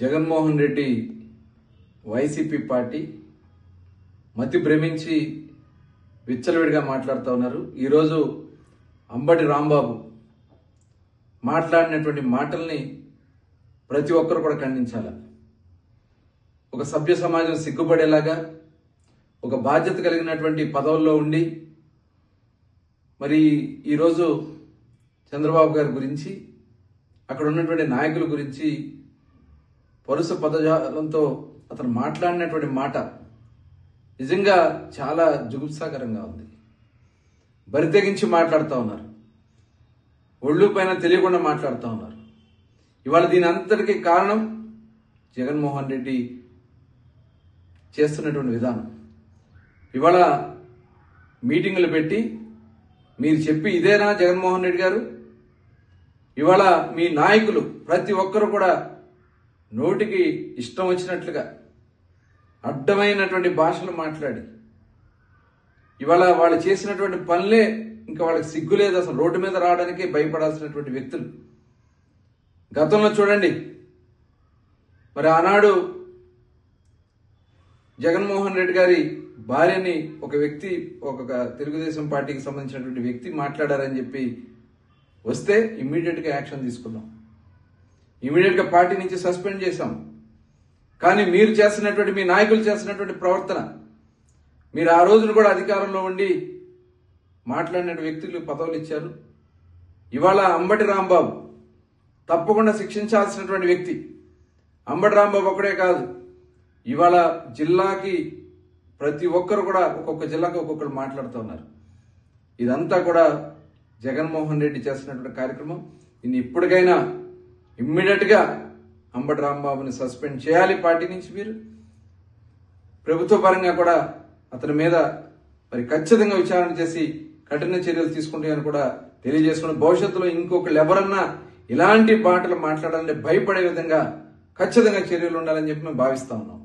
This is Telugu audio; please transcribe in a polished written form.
జగన్మోహన్ రెడ్డి వైసీపీ పార్టీ మతి భ్రమించి విచ్చలవిడిగా మాట్లాడుతూ ఉన్నారు. ఈరోజు అంబటి రాంబాబు మాట్లాడినటువంటి మాటల్ని ప్రతి ఒక్కరు కూడా ఖండించాలి. ఒక సభ్య సమాజం సిగ్గుపడేలాగా, ఒక బాధ్యత కలిగినటువంటి పదవుల్లో ఉండి మరి ఈరోజు చంద్రబాబు గారి గురించి, అక్కడ ఉన్నటువంటి నాయకుల గురించి పరుస పదజాలంతో అతను మాట్లాడినటువంటి మాట నిజంగా చాలా జుగుప్సాకరంగా ఉంది. బరితెగించి మాట్లాడుతూ ఉన్నారు, ఒళ్ళు పైన తెలియకుండా మాట్లాడుతూ ఉన్నారు. ఇవాళ దీని అంతటికీ కారణం జగన్మోహన్ రెడ్డి చేస్తున్నటువంటి విధానం. ఇవాళ మీటింగులు పెట్టి మీరు చెప్పి ఇదేనా జగన్మోహన్ రెడ్డి గారు? ఇవాళ మీ నాయకులు ప్రతి ఒక్కరు కూడా నోటికి ఇష్టం వచ్చినట్లుగా అడ్డమైనటువంటి భాషలు మాట్లాడి ఇవాళ వాళ్ళు చేసినటువంటి పనులే ఇంకా వాళ్ళకి సిగ్గు లేదు, అసలు రోడ్డు మీద రావడానికి భయపడాల్సినటువంటి వ్యక్తులు. గతంలో చూడండి, మరి ఆనాడు జగన్మోహన్ రెడ్డి గారి భార్యని ఒక వ్యక్తి, ఒక తెలుగుదేశం పార్టీకి సంబంధించినటువంటి వ్యక్తి మాట్లాడారని చెప్పి వస్తే ఇమ్మీడియట్గా యాక్షన్ తీసుకున్నాం, ఇమ్మీడియట్గా పార్టీ నుంచి సస్పెండ్ చేశాం. కానీ మీరు చేస్తున్నటువంటి, మీ నాయకులు చేస్తున్నటువంటి ప్రవర్తన, మీరు ఆ రోజున కూడా అధికారంలో ఉండి మాట్లాడిన వ్యక్తులు పదవులు ఇచ్చారు. ఇవాళ అంబటి రాంబాబు తప్పకుండా శిక్షించాల్సినటువంటి వ్యక్తి. అంబటి రాంబాబు ఒక్కడే కాదు, ఇవాళ జిల్లాకి ప్రతి ఒక్కరు కూడా ఒక్కొక్క జిల్లాకి ఒక్కొక్కరు మాట్లాడుతూ ఉన్నారు. ఇదంతా కూడా జగన్మోహన్ రెడ్డి చేస్తున్నటువంటి కార్యక్రమం. దీన్ని ఇప్పటికైనా ఇమ్మీడియట్గా అంబటి రాంబాబుని సస్పెండ్ చేయాలి పార్టీ నుంచి. మీరు ప్రభుత్వ పరంగా కూడా అతని మీద మరి ఖచ్చితంగా విచారణ చేసి కఠిన చర్యలు తీసుకుంటాయని కూడా తెలియజేసుకుని, భవిష్యత్తులో ఇంకొకళ్ళు ఎవరన్నా ఇలాంటి మాటలు మాట్లాడాలంటే భయపడే విధంగా ఖచ్చితంగా చర్యలు ఉండాలని చెప్పి మేము భావిస్తా ఉన్నాం.